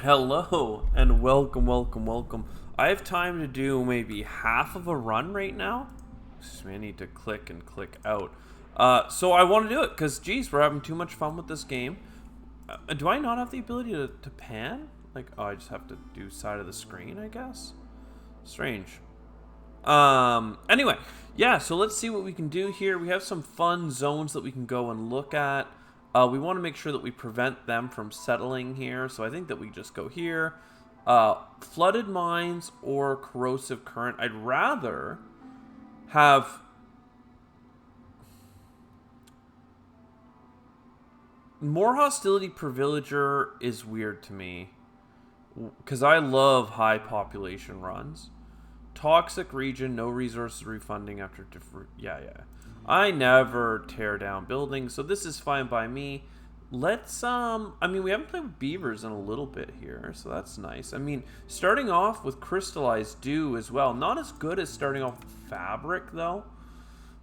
Hello and welcome. I have time to do maybe half of a run right now. Excuse me, I need to click and click out. So I want to do it because, geez, we're having too much fun with this game. Do I not have the ability to pan? Like, oh, I just have to do side of the screen, I guess? Strange. Anyway, yeah, so let's see what we can do here. We have some fun zones that we can go and look at. We want to make sure that we prevent them from settling here, so I think that we just go here. Flooded mines or corrosive current. I'd rather have... More hostility per villager is weird to me, because I love high population runs. Toxic region, no resources refunding after different... Yeah. I never tear down buildings, so this is fine by me. Let's, I mean, we haven't played with beavers in a little bit here, so that's nice. I mean, starting off with crystallized dew as well. Not as good as starting off with fabric, though.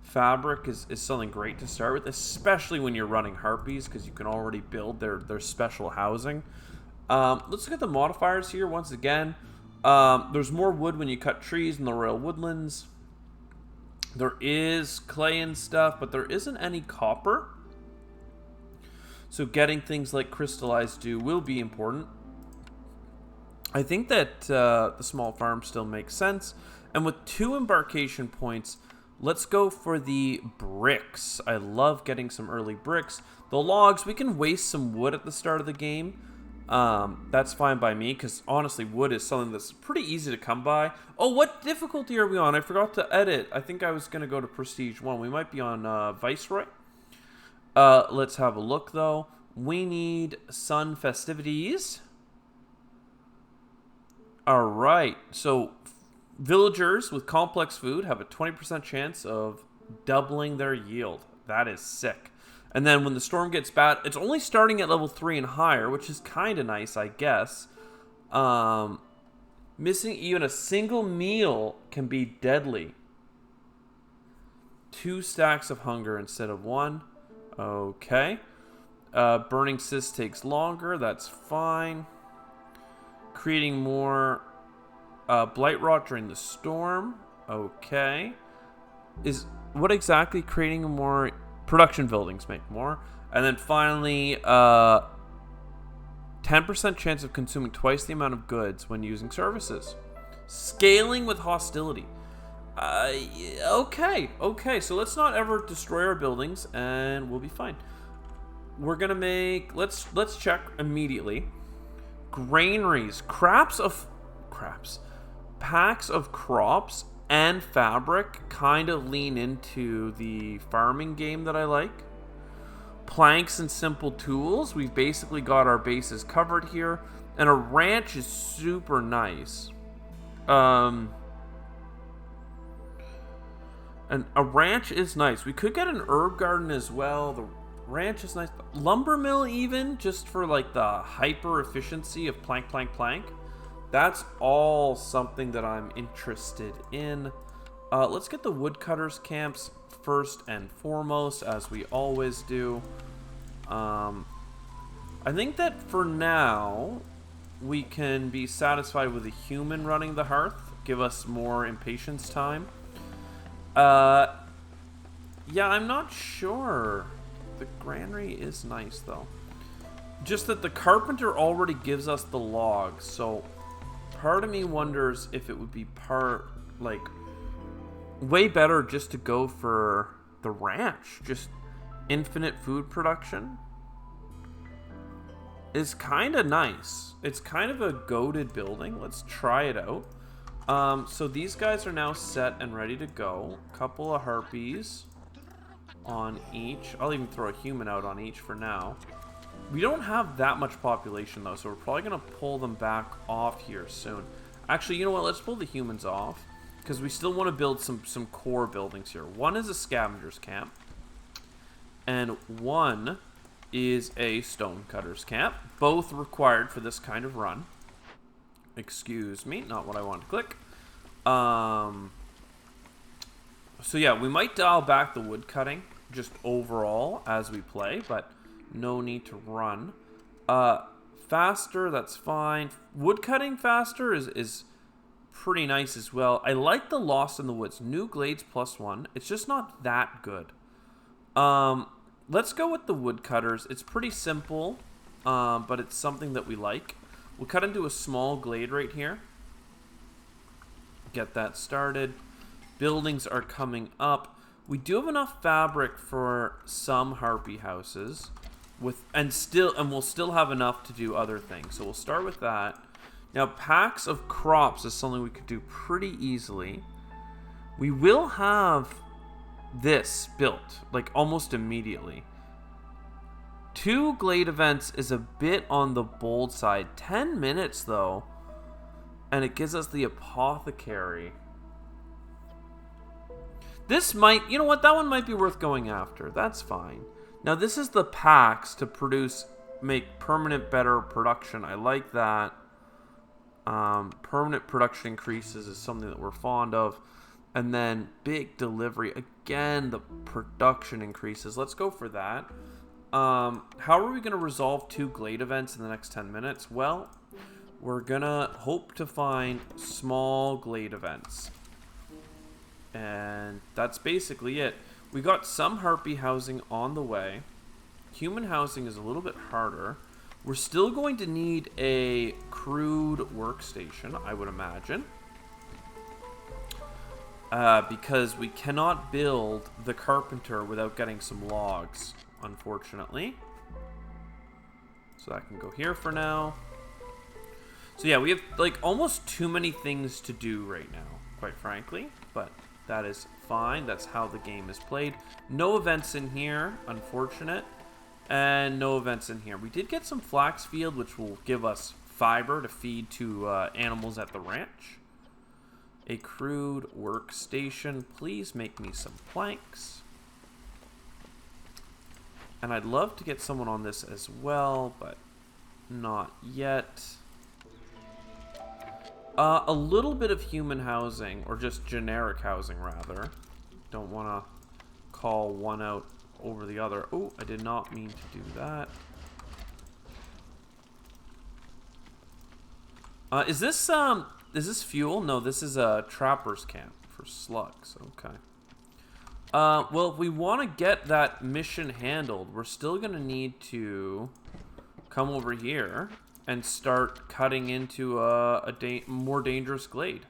Fabric is something great to start with, especially when you're running harpies, because you can already build their special housing. Let's look at the modifiers here once again. There's more wood when you cut trees in the Royal Woodlands. There is clay and stuff, but there isn't any copper. So getting things like crystallized dew will be important. I think that the small farm still makes sense. And with 2 embarkation points, let's go for the bricks. I love getting some early bricks. The logs, we can waste some wood at the start of the game. That's fine by me, because honestly, wood is something that's pretty easy to come by. Oh, what difficulty are we on? I forgot to edit. I think I was going to go to Prestige 1. We might be on Viceroy. Let's have a look, though. We need sun festivities. Alright, so villagers with complex food have a 20% chance of doubling their yield. That is sick. And then when the storm gets bad, it's only starting at level 3 and higher, which is kind of nice, I guess. Missing even a single meal can be deadly. 2 stacks of hunger instead of 1. Okay. Burning cyst takes longer. That's fine. Creating more blight rot during the storm. Okay. What exactly creating more... Production buildings make more. And then finally, 10% chance of consuming twice the amount of goods when using services. Scaling with hostility. Okay. So let's not ever destroy our buildings, and we'll be fine. We're gonna make... Let's check immediately. Granaries. Packs of crops and fabric kind of lean into the farming game that I like. Planks and simple tools. We've basically got our bases covered here. And a ranch is super nice. And a ranch is nice. We could get an herb garden as well. The ranch is nice. Lumber mill even, just for like the hyper efficiency of plank. That's all something that I'm interested in. Let's get the woodcutters camps first and foremost, as we always do. I think that for now, we can be satisfied with a human running the hearth. Give us more impatience time. Yeah, I'm not sure. The granary is nice, though. Just that the carpenter already gives us the logs, so... Part of me wonders if it would be way better just to go for the ranch. Just infinite food production is kind of nice. It's kind of a goated building. Let's try it out. So these guys are now set and ready to go. Couple of harpies on each. I'll even throw a human out on each for now. We don't have that much population, though, so we're probably going to pull them back off here soon. Actually, you know what? Let's pull the humans off, because we still want to build some core buildings here. One is a scavenger's camp, and one is a stonecutter's camp. Both required for this kind of run. Excuse me, not what I want to click. So yeah, we might dial back the wood cutting, just overall, as we play, but... No need to run. faster, that's fine. Wood cutting faster is pretty nice as well. I like the Lost in the Woods. New Glades +1. It's just not that good. Let's go with the woodcutters. It's pretty simple, but it's something that we like. We'll cut into a small glade right here. Get that started. Buildings are coming up. We do have enough fabric for some harpy houses, and we'll still have enough to do other things. So we'll start with that. Now, packs of crops is something we could do pretty easily. We will have this built, like, almost immediately. 2 glade events is a bit on the bold side. 10 minutes, though, and it gives us the apothecary. This might, you know what, that one might be worth going after. That's fine. Now, this is the packs to make permanent better production. I like that. Permanent production increases is something that we're fond of. And then big delivery. Again, the production increases. Let's go for that. How are we going to resolve 2 glade events in the next 10 minutes? Well, we're going to hope to find small glade events. And that's basically it. We got some harpy housing on the way. Human housing is a little bit harder. We're still going to need a crude workstation, I would imagine. Because we cannot build the carpenter without getting some logs, unfortunately. So that can go here for now. So yeah, we have like almost too many things to do right now, quite frankly. But that is fine. That's how the game is played. No events in here, unfortunate. And no events in here. We did get some flax field, which will give us fiber to feed to animals at the ranch. A crude workstation. Please make me some planks. And I'd love to get someone on this as well, but not yet. A little bit of human housing, or just generic housing, rather. Don't want to call one out over the other. Oh, I did not mean to do that. Is this fuel? No, this is a trapper's camp for slugs. Okay. Well, if we want to get that mission handled, we're still going to need to come over here and start cutting into a more dangerous glade.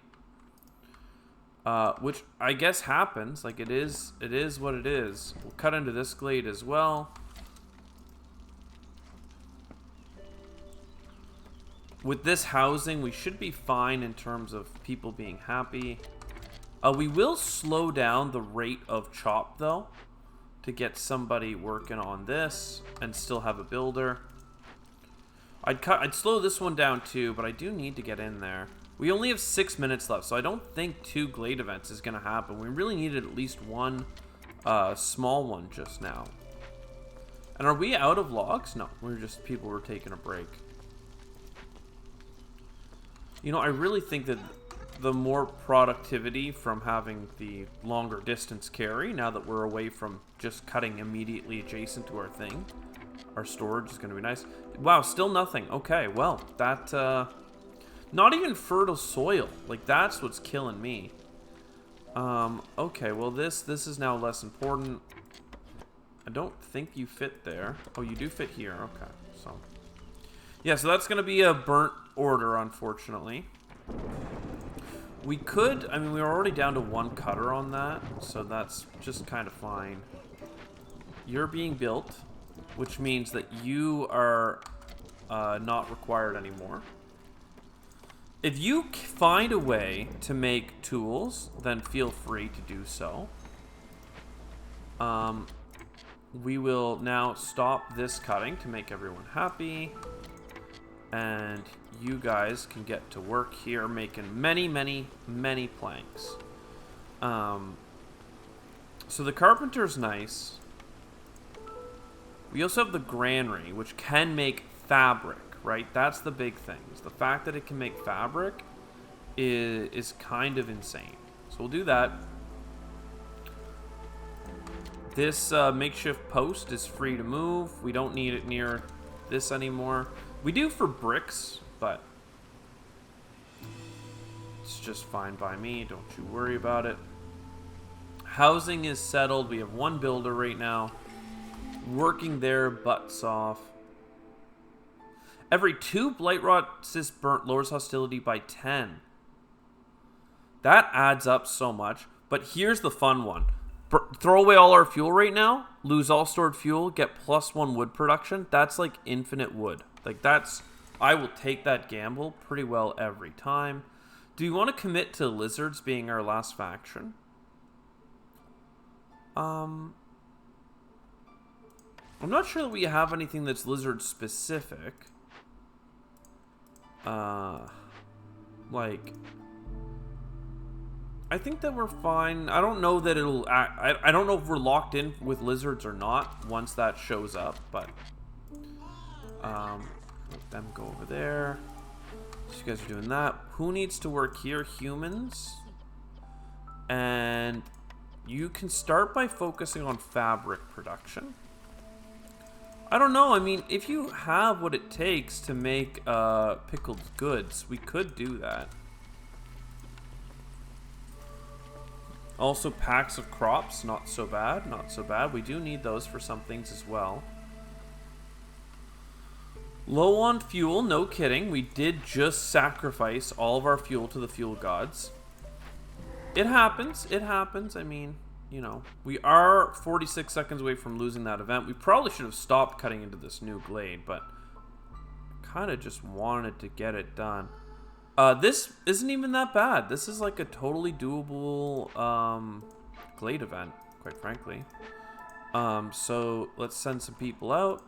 Which I guess happens. Like, it is what it is. We'll cut into this glade as well. With this housing, we should be fine in terms of people being happy. We will slow down the rate of chop, though, to get somebody working on this and still have a builder. I'd slow this one down too, but I do need to get in there. We only have 6 minutes left, so I don't think 2 glade events is going to happen. We really needed at least one small one just now. And are we out of logs? No, people were taking a break. You know, I really think that the more productivity from having the longer distance carry, now that we're away from just cutting immediately adjacent to our thing, our storage is going to be nice. Wow, still nothing. Okay, well, that, not even fertile soil. Like, that's what's killing me. Okay, well, this is now less important. I don't think you fit there. Oh, you do fit here. Okay, so. Yeah, so that's going to be a burnt order, unfortunately. We could, I mean, we were already down to 1 cutter on that, so that's just kind of fine. You're being built, which means that you are not required anymore. If you find a way to make tools, then feel free to do so. We will now stop this cutting to make everyone happy. And you guys can get to work here making many, many, many planks. So the carpenter's nice. We also have the granary, which can make fabric, right? That's the big thing. The fact that it can make fabric is kind of insane. So we'll do that. This makeshift post is free to move. We don't need it near this anymore. We do for bricks, but it's just fine by me. Don't you worry about it. Housing is settled. We have one builder right now working their butts off. Every 2 Blightrot cysts burnt lowers hostility by 10. That adds up so much. But here's the fun one. Throw away all our fuel right now, lose all stored fuel, get +1 wood production. That's like infinite wood. Like that's, I will take that gamble pretty well every time. Do you want to commit to lizards being our last faction? I'm not sure that we have anything that's lizard specific. Like, I think that we're fine. I don't know that it'll... I don't know if we're locked in with lizards or not once that shows up, but... let them go over there. So you guys are doing that. Who needs to work here? Humans. And you can start by focusing on fabric production. I don't know. I mean, if you have what it takes to make pickled goods, we could do that. Also, packs of crops, not so bad, not so bad. We do need those for some things as well. Low on fuel, no kidding. We did just sacrifice all of our fuel to the fuel gods. It happens, it happens. I mean, you know, we are 46 seconds away from losing that event. We probably should have stopped cutting into this new glade, but kind of just wanted to get it done. This isn't even that bad. This is like a totally doable glade event, quite frankly. So let's send some people out.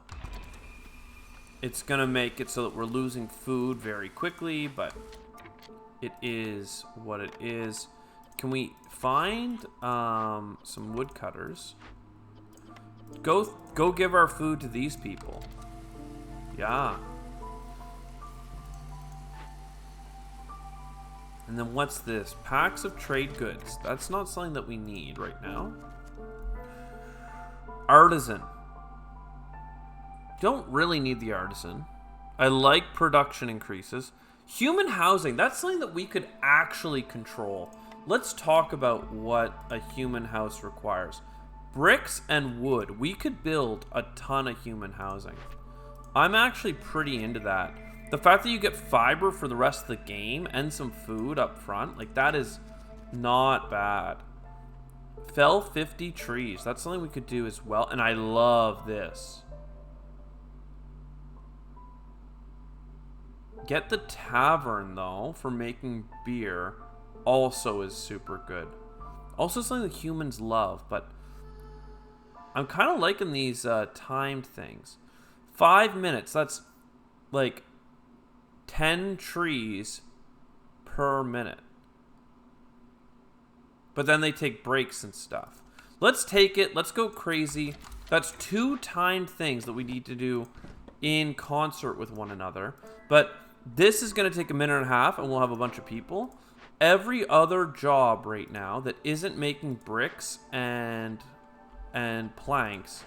It's gonna make it so that we're losing food very quickly, but it is what it is. Can we find some woodcutters? Go give our food to these people. Yeah. And then what's this? Packs of trade goods. That's not something that we need right now. Artisan. Don't really need the artisan. I like production increases. Human housing. That's something that we could actually control. Let's talk about what a human house requires. Bricks and wood. We could build a ton of human housing. I'm actually pretty into that. The fact that you get fiber for the rest of the game and some food up front, like that is not bad. Fell 50 trees. That's something we could do as well. And I love this. Get the tavern, though, for making beer. Also is super good. Also something that humans love, but I'm kind of liking these timed things. 5 minutes. That's like 10 trees per minute. But then they take breaks and stuff. Let's take it. Let's go crazy. That's 2 timed things that we need to do in concert with one another. But this is going to take a minute and a half, and we'll have a bunch of people. Every other job right now that isn't making bricks and planks,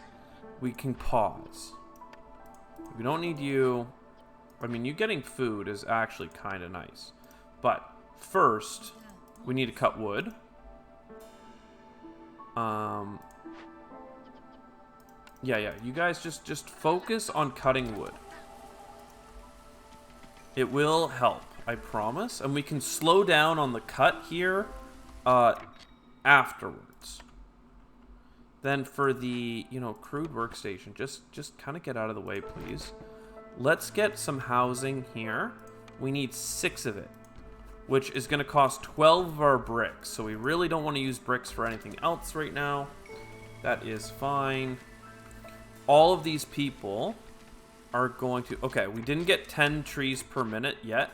we can pause. We don't need you. I mean, you getting food is actually kind of nice. But first, we need to cut wood. Yeah, you guys just focus on cutting wood. It will help, I promise. And we can slow down on the cut here afterwards. Then for the, crude workstation, just kind of get out of the way, please. Let's get some housing here. We need 6 of it, which is going to cost 12 of our bricks. So we really don't want to use bricks for anything else right now. That is fine. All of these people are going to... Okay, we didn't get 10 trees per minute yet.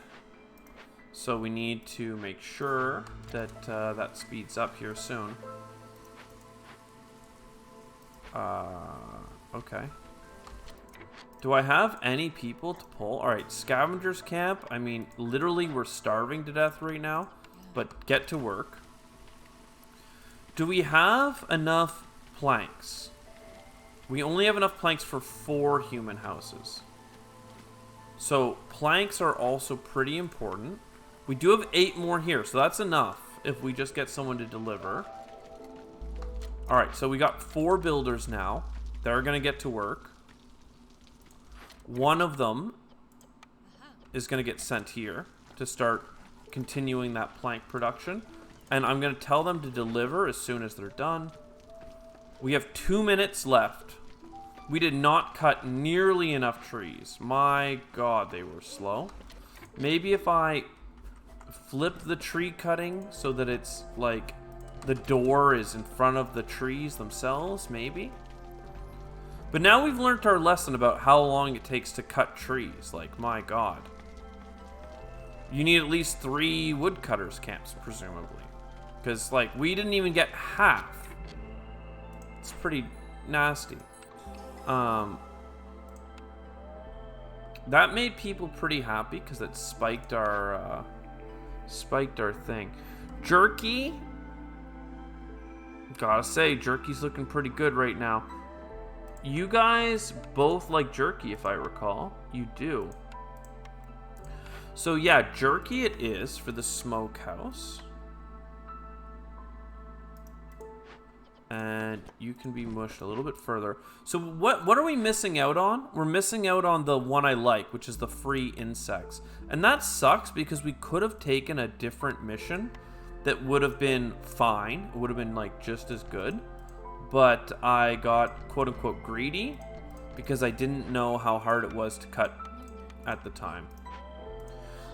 So we need to make sure that that speeds up here soon. Okay. Do I have any people to pull? Alright, scavengers camp. I mean, literally we're starving to death right now. But get to work. Do we have enough planks? We only have enough planks for 4 human houses. So planks are also pretty important. We do have 8 more here, so that's enough if we just get someone to deliver. Alright, so we got 4 builders now. They're going to get to work. One of them is going to get sent here to start continuing that plank production. And I'm going to tell them to deliver as soon as they're done. We have 2 minutes left. We did not cut nearly enough trees. My God, they were slow. Maybe if I flip the tree cutting so that it's like the door is in front of the trees themselves, maybe. But now we've learned our lesson about how long it takes to cut trees. Like, my God. You need at least 3 woodcutters camps, presumably. Because, like, we didn't even get half. It's pretty nasty. That made people pretty happy because it spiked our thing. Jerky. Gotta say, Jerky's looking pretty good right now. You guys both like Jerky, if I recall. You do. So yeah, Jerky it is for the smokehouse. And you can be mushed a little bit further. So what are we missing out on? We're missing out on the one I like, which is the free insects. And that sucks because we could have taken a different mission that would have been fine. It would have been like just as good. But I got quote unquote greedy because I didn't know how hard it was to cut at the time.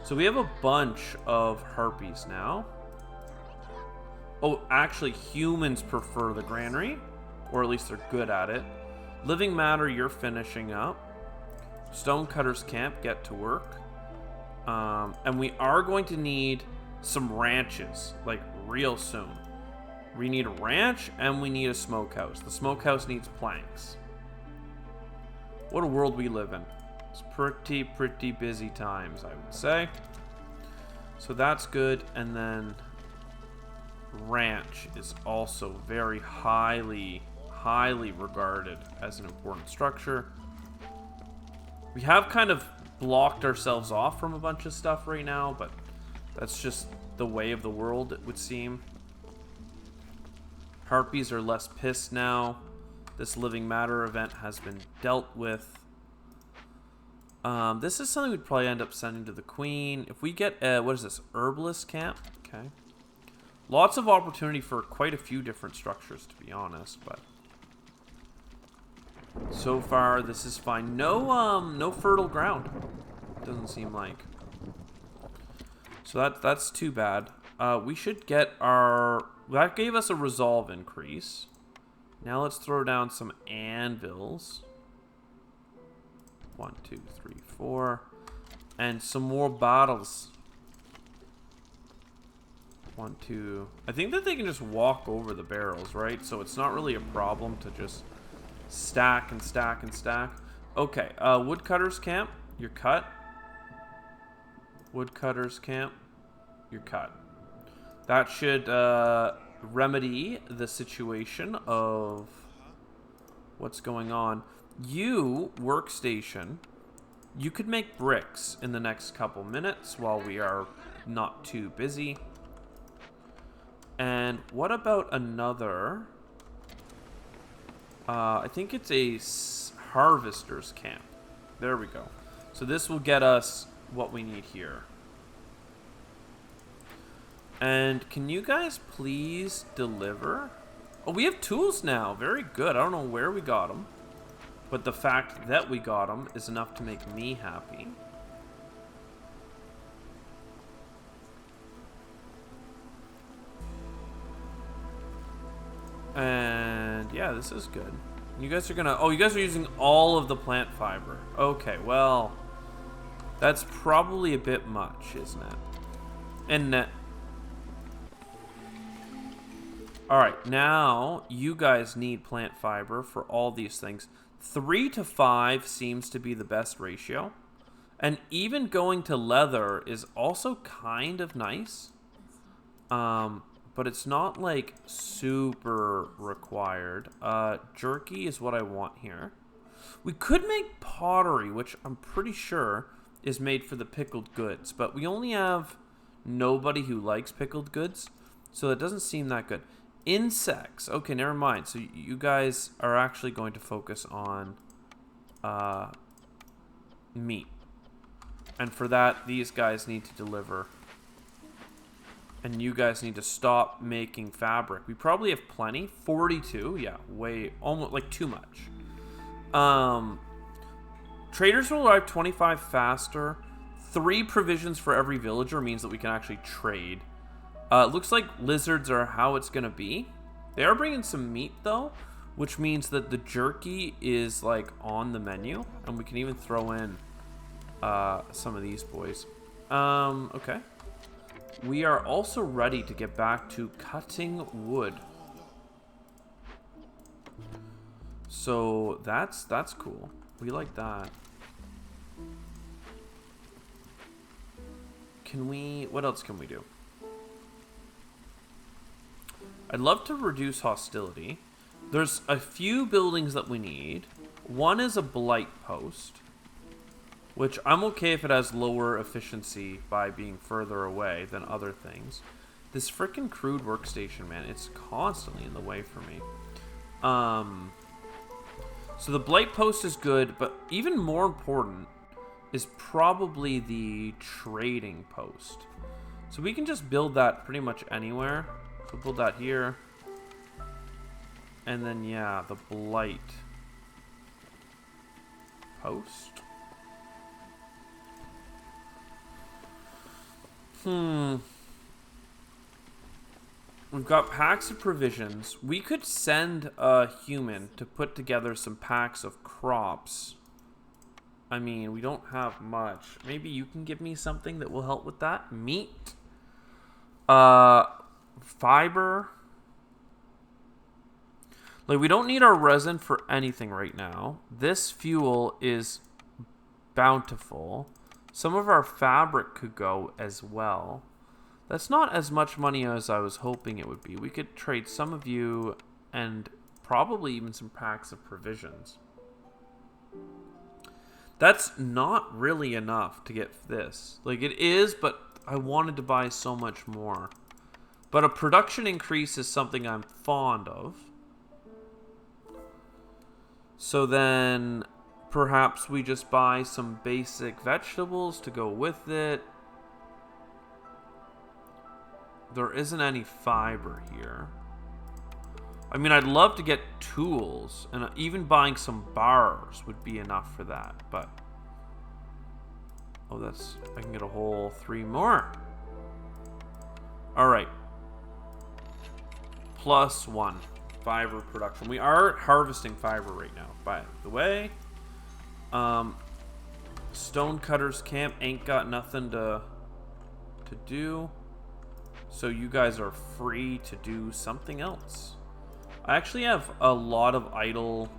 So we have a bunch of harpies now. Oh, actually, humans prefer the granary, or at least they're good at it. Living matter, you're finishing up. Stonecutters camp, get to work. And we are going to need some ranches, like real soon. We need a ranch, and we need a smokehouse. The smokehouse needs planks. What a world we live in. It's pretty busy times, I would say. So that's good, and then ranch is also very highly regarded as an important structure. We have kind of blocked ourselves off from a bunch of stuff right now, but that's just the way of the world, it would seem. Harpies are less pissed now. This living matter event has been dealt with. This is something we'd probably end up sending to the queen. If we get, what is this, herbalist camp? Okay. Lots of opportunity for quite a few different structures, to be honest, but so far this is fine. No fertile ground. Doesn't seem like. So that's too bad. We should get our. That gave us a resolve increase. Now let's throw down some anvils. 1, 2, 3, 4, and some more bottles. 1, 2. I think that they can just walk over the barrels, right? So it's not really a problem to just stack and stack and stack. Okay, woodcutters camp, you're cut. Woodcutters camp, you're cut. That should remedy the situation of what's going on. You, workstation, you could make bricks in the next couple minutes while we are not too busy. And what about another? I think it's a harvester's camp. There we go. So this will get us what we need here. And can you guys please deliver? Oh, we have tools now. Very good. I don't know where we got them, but the fact that we got them is enough to make me happy. And yeah, this is good. You guys are gonna... Oh, you guys are using all of the plant fiber. Okay, well, that's probably a bit much, isn't it? And that... Alright, now you guys need plant fiber for all these things. 3 to 5 seems to be the best ratio. And even going to leather is also kind of nice. But it's not like super required. Jerky is what I want here. We could make pottery, which I'm pretty sure is made for the pickled goods, but we only have nobody who likes pickled goods, so it doesn't seem that good. Insects. Okay, never mind. So you guys are actually going to focus on meat. And for that, these guys need to deliver. And you guys need to stop making fabric. We probably have plenty. 42. Yeah, way, almost like too much. Traders will arrive 25 faster. 3 provisions for every villager means that we can actually trade. It looks like lizards are how it's going to be. They are bringing some meat, though, which means that the jerky is, like, on the menu. And we can even throw in some of these boys. Okay. We are also ready to get back to cutting wood. So that's cool. We like that. What else can we do? I'd love to reduce hostility. There's a few buildings that we need. One is a blight post, which I'm okay if it has lower efficiency by being further away than other things. This frickin' crude workstation, man, it's constantly in the way for me. So the blight post is good, but even more important is probably the trading post. So we can just build that pretty much anywhere. So build that here. And then, yeah, the blight post. We've got packs of provisions. We could send a human to put together some packs of crops. I mean, we don't have much. Maybe you can give me something that will help with that. Meat. Fiber. Like, we don't need our resin for anything right now. This fuel is bountiful. Some of our fabric could go as well. That's not as much money as I was hoping it would be. We could trade some of you and probably even some packs of provisions. That's not really enough to get this. Like, it is, but I wanted to buy so much more. But a production increase is something I'm fond of. So then perhaps we just buy some basic vegetables to go with it. There isn't any fiber here. I mean, I'd love to get tools, and even buying some bars would be enough for that, but... Oh, I can get a whole 3 more. Alright. +1. Fiber production. We are harvesting fiber right now, by the way. Stonecutter's camp ain't got nothing to do. So you guys are free to do something else. I actually have a lot of idle...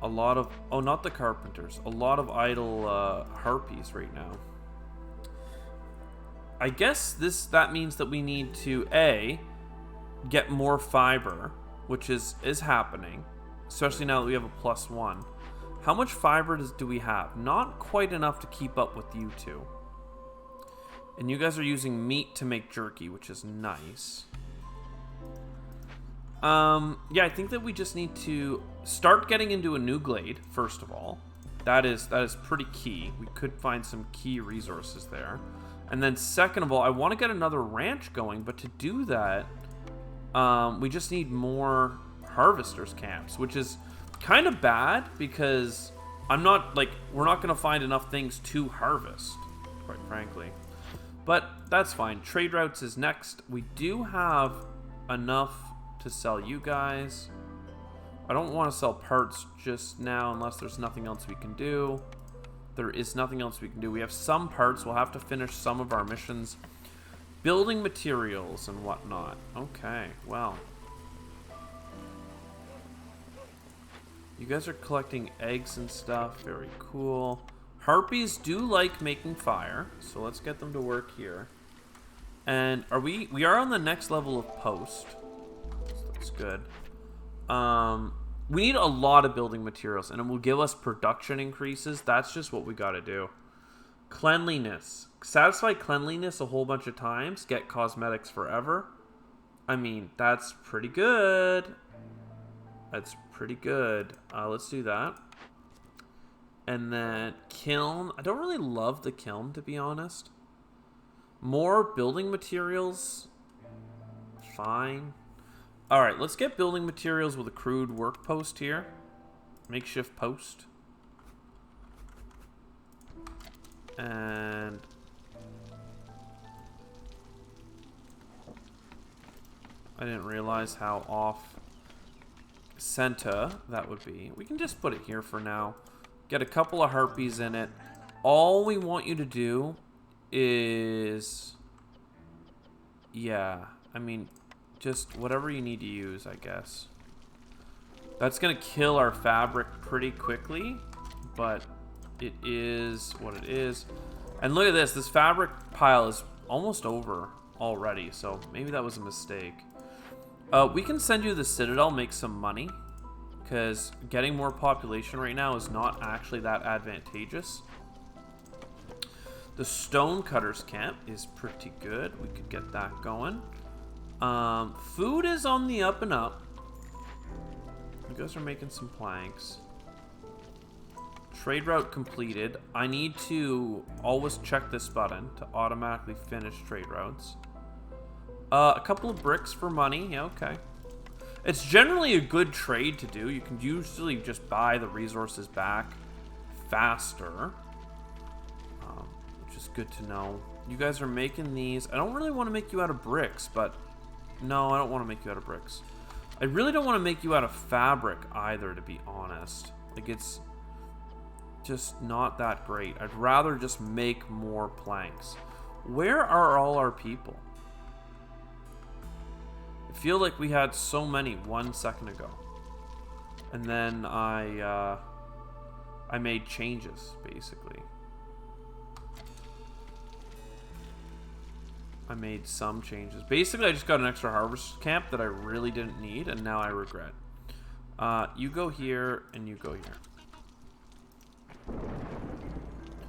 Oh, not the carpenters. A lot of idle harpies right now. I guess that means that we need to, A, get more fiber, which is happening. Especially now that we have a +1. How much fiber do we have? Not quite enough to keep up with you two. And you guys are using meat to make jerky, which is nice. Yeah, I think that we just need to start getting into a new glade, first of all. That is pretty key. We could find some key resources there. And then second of all, I want to get another ranch going, but to do that, we just need more harvesters camps, which is kind of bad because we're not going to find enough things to harvest, quite frankly. But that's fine. Trade routes is next. We do have enough to sell you guys. I don't want to sell parts just now unless there's nothing else we can do. There is nothing else we can do. We have some parts. We'll have to finish some of our missions. Building materials and whatnot. Okay, well. You guys are collecting eggs and stuff. Very cool. Harpies do like making fire, so let's get them to work here. And we are on the next level of post. So that's good. We need a lot of building materials, and it will give us production increases. That's just what we got to do. Cleanliness. Satisfy cleanliness a whole bunch of times. Get cosmetics forever. I mean, that's pretty good. That's pretty good. Let's do that. And then kiln. I don't really love the kiln, to be honest. More building materials. Fine. Alright, let's get building materials with a crude work post here. Makeshift post. And I didn't realize how off center that would be. We can just put it here for now. Get a couple of harpies in it. All we want you to do is... yeah, I mean... just whatever you need to use, I guess. That's going to kill our fabric pretty quickly, but it is what it is. And look at this. This fabric pile is almost over already, so maybe that was a mistake. We can send you to the Citadel, make some money, because getting more population right now is not actually that advantageous. The Stonecutters camp is pretty good. We could get that going. Food is on the up and up. You guys are making some planks. Trade route completed. I need to always check this button to automatically finish trade routes. A couple of bricks for money. Yeah, okay. It's generally a good trade to do. You can usually just buy the resources back faster. Which is good to know. You guys are making these. I don't really want to make you out of bricks, but... no, I don't want to make you out of bricks. I really don't want to make you out of fabric either, to be honest. Like, it's just not that great. I'd rather just make more planks. Where are all our people? I feel like we had so many 1 second ago. And then I made changes, basically. I made some changes. Basically, I just got an extra harvest camp that I really didn't need, and now I regret. You go here, and you go here.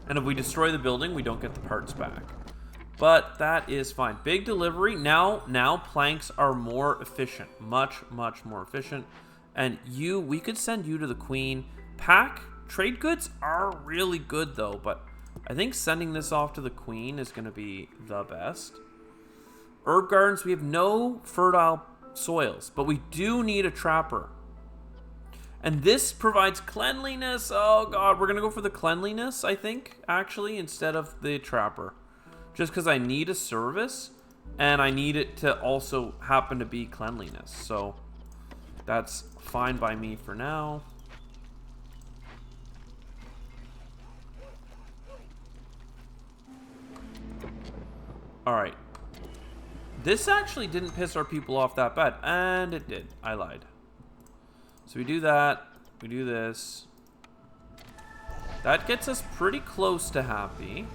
And if we destroy the building, we don't get the parts back. But that is fine. Big delivery. Now planks are more efficient. Much, much more efficient. And we could send you to the Queen. Trade goods are really good, though, but I think sending this off to the Queen is going to be the best. Herb gardens, we have no fertile soils, but we do need a trapper. And this provides cleanliness. Oh god, we're going to go for the cleanliness, I think, actually, instead of the trapper. Just because I need a service, and I need it to also happen to be cleanliness. So, that's fine by me for now. Alright. This actually didn't piss our people off that bad. And it did. I lied. So we do that. We do this. That gets us pretty close to happy.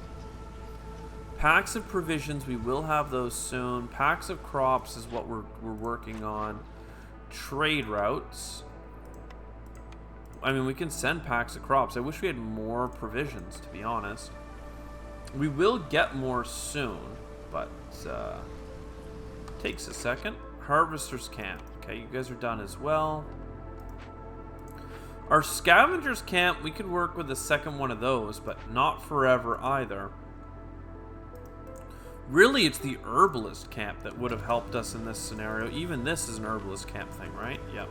Packs of provisions. We will have those soon. Packs of crops is what we're working on. Trade routes. I mean, we can send packs of crops. I wish we had more provisions, to be honest. We will get more soon. But takes a second. Harvester's camp. Okay, you guys are done as well. Our Scavengers camp, we could work with the second one of those, but not forever either. Really, it's the Herbalist camp that would have helped us in this scenario. Even this is an Herbalist camp thing, right? Yep.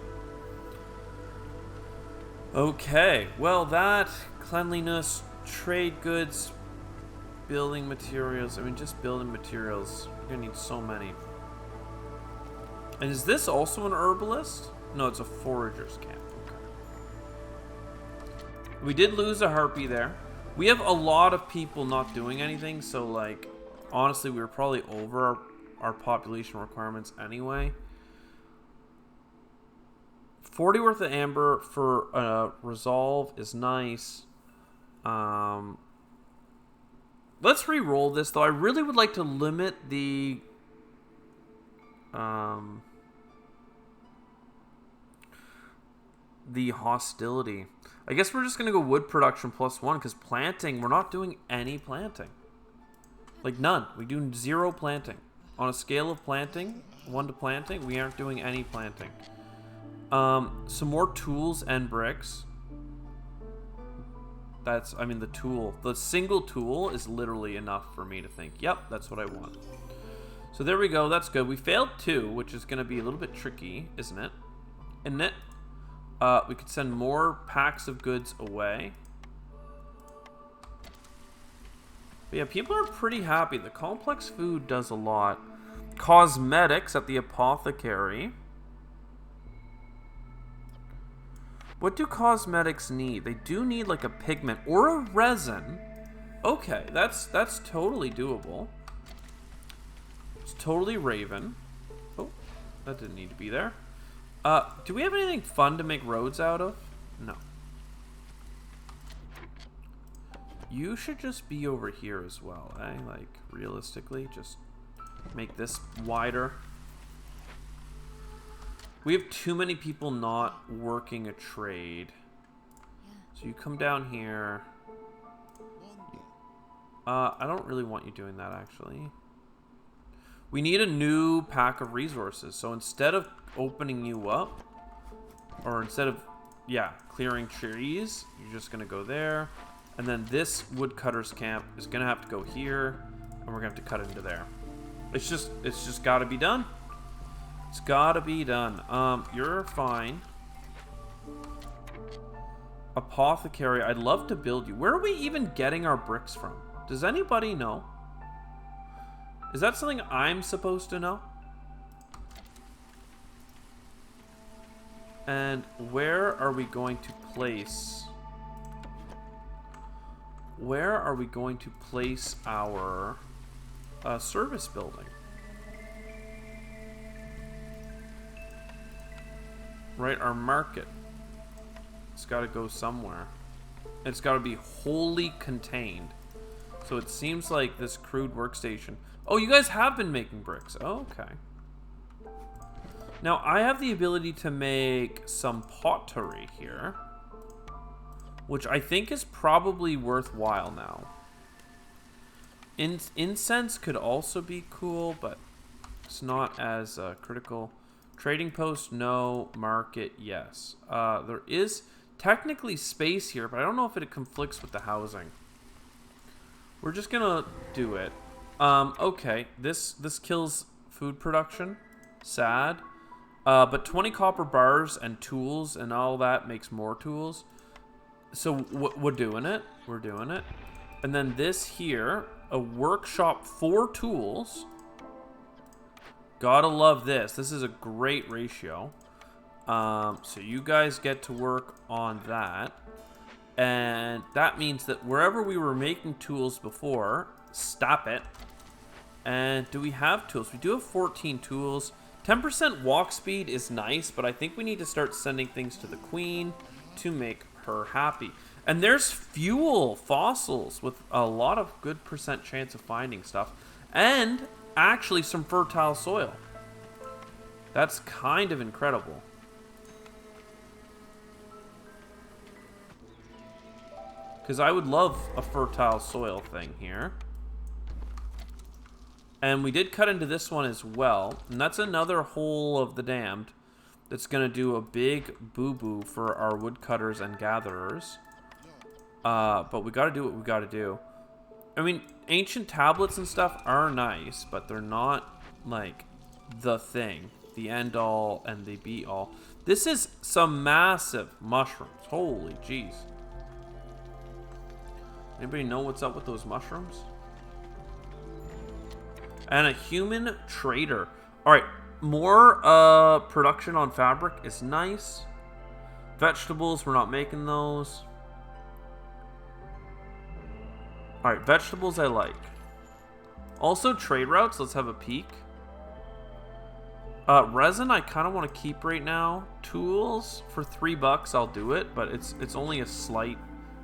Okay, well that, cleanliness, trade goods, building materials. I mean, just building materials. We're gonna need so many. And is this also an herbalist? No, it's a forager's camp. Okay. We did lose a harpy there. We have a lot of people not doing anything, so like, honestly, we were probably over our population requirements anyway. 40 worth of amber for resolve is nice. Let's re-roll this, though. I really would like to limit the... the hostility. I guess we're just going to go wood production +1 because planting, we're not doing any planting. Like none. We do 0 planting. On a scale of planting, 1 to planting, we aren't doing any planting. Some more tools and bricks. The tool. The single tool is literally enough for me to think, yep, that's what I want. So there we go, that's good. We failed 2, which is going to be a little bit tricky, isn't it? Isn't it? We could send more packs of goods away. But yeah, people are pretty happy. The complex food does a lot. Cosmetics at the apothecary. What do cosmetics need? They do need like a pigment or a resin. Okay, that's totally doable. It's totally Raven. Oh, that didn't need to be there. Do we have anything fun to make roads out of? No. You should just be over here as well, eh? Like, realistically, just make this wider. We have too many people not working a trade. So you come down here. I don't really want you doing that, actually. We need a new pack of resources. So instead of opening you up, or instead of, yeah, clearing trees, you're just going to go there. And then this woodcutter's camp is going to have to go here, and we're going to have to cut into there. It's just got to be done. It's gotta be done. You're fine. Apothecary, I'd love to build you. Where are we even getting our bricks from? Does anybody know? Is that something I'm supposed to know? And where are we going to place... Where are we going to place our service building? Right, our market. It's got to go somewhere. It's got to be wholly contained. So it seems like this crude workstation. Oh, you guys have been making bricks. Oh, okay. Now, I have the ability to make some pottery here, which I think is probably worthwhile now. Incense could also be cool, but it's not as critical. Trading post, no. Market, yes. There is technically space here, but I don't know if it conflicts with the housing. We're just gonna do it. Okay, this kills food production. Sad. But 20 copper bars and tools and all that makes more tools. So we're doing it. We're doing it. And then this here, a workshop for tools. Gotta love this. This is a great ratio. So you guys get to work on that. And that means that wherever we were making tools before, stop it. And do we have tools? We do have 14 tools. 10% walk speed is nice, but I think we need to start sending things to the queen to make her happy. And there's fuel fossils with a lot of good % chance of finding stuff. And actually some fertile soil. That's kind of incredible. Because I would love a fertile soil thing here. And we did cut into this one as well. And that's another hole of the damned that's going to do a big boo-boo for our woodcutters and gatherers. But we got to do what we got to do. I mean, ancient tablets and stuff are nice, but they're not, like, the thing. The end-all and the be-all. This is some massive mushrooms. Holy jeez. Anybody know what's up with those mushrooms? And a human trader. Alright, more production on fabric is nice. Vegetables, we're not making those. Alright, vegetables I like. Also trade routes, let's have a peek. Resin I kind of want to keep right now. Tools, for $3 I'll do it, but it's only a slight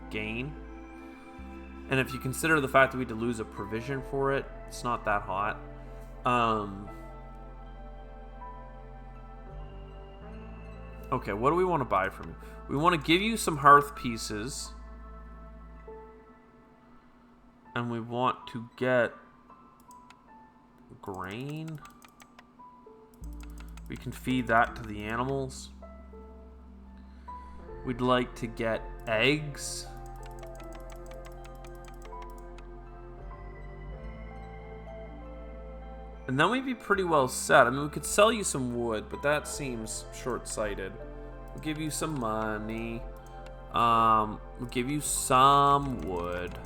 gain. And if you consider the fact that we had to lose a provision for it, it's not that hot. Okay, what do we want to buy from you? We want to give you some hearth pieces. And we want to get grain. We can feed that to the animals. We'd like to get eggs. And then we'd be pretty well set. I mean, we could sell you some wood, but that seems short-sighted. We'll give you some money. We'll give you some wood.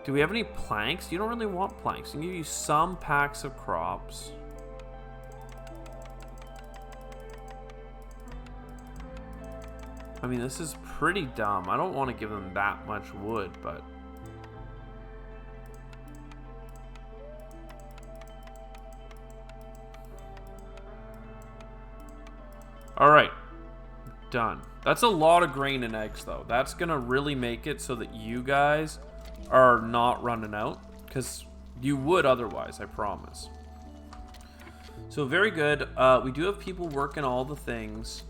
Do we have any planks? You don't really want planks. We'll give you some packs of crops. I mean, this is pretty dumb. I don't want to give them that much wood, but... Alright. Done. That's a lot of grain and eggs, though. That's going to really make it so that you guys are not running out. Because you would otherwise, I promise. So, very good. We do have people working all the things.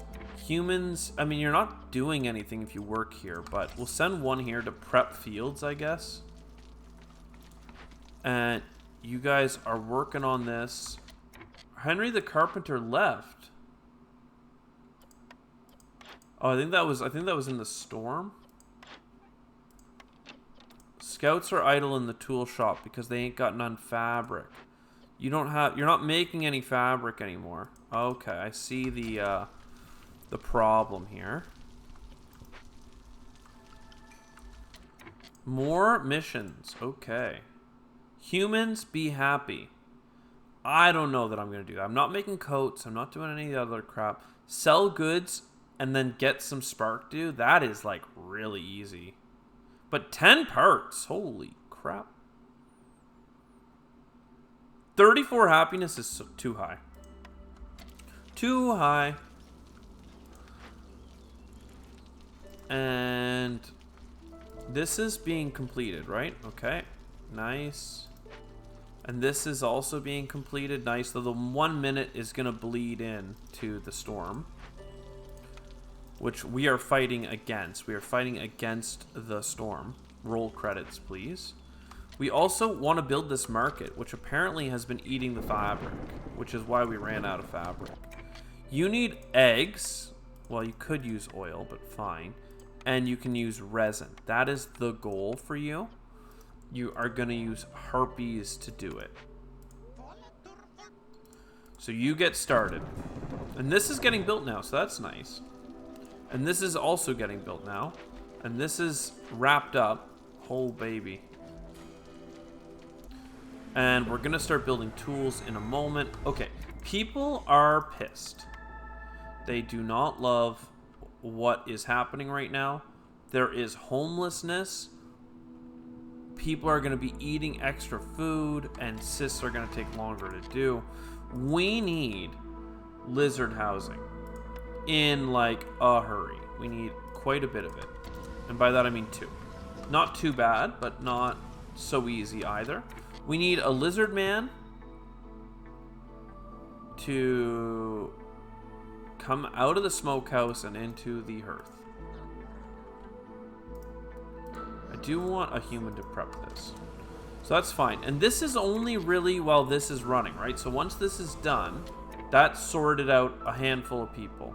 Humans, I mean, you're not doing anything if you work here, but we'll send one here to prep fields, I guess. And you guys are working on this. Henry the Carpenter left. Oh, I think that was in the storm. Scouts are idle in the tool shop because they ain't got none fabric. You're not making any fabric anymore. Okay, I see the problem here. More missions. Okay. Humans, be happy. I don't know that I'm going to do that. I'm not making coats. I'm not doing any other crap. Sell goods and then get some spark dew. That is like really easy. But 10 parts. Holy crap. 34 happiness is too high. Too high. And this is being completed, right? Okay. Nice. And this is also being completed. Nice. So the 1 minute is going to bleed in to the storm, which we are fighting against. We are fighting against the storm. Roll credits, please. We also want to build this market, which apparently has been eating the fabric, which is why we ran out of fabric. You need eggs. Well, you could use oil, but fine. And you can use resin. That is the goal for you. You are going to use harpies to do it. So you get started. And this is getting built now, so that's nice. And this is also getting built now. And this is wrapped up. Oh, baby. And we're going to start building tools in a moment. Okay, people are pissed. They do not love what is happening right now. There is homelessness. People are going to be eating extra food, and cysts are going to take longer to do. We need lizard housing in like a hurry. We need quite a bit of it. And by that I mean 2. Not too bad, but not so easy either. We need a lizard man to come out of the smokehouse and into the hearth. I do want a human to prep this. So that's fine. And this is only really while this is running, right? So once this is done, that sorted out a handful of people.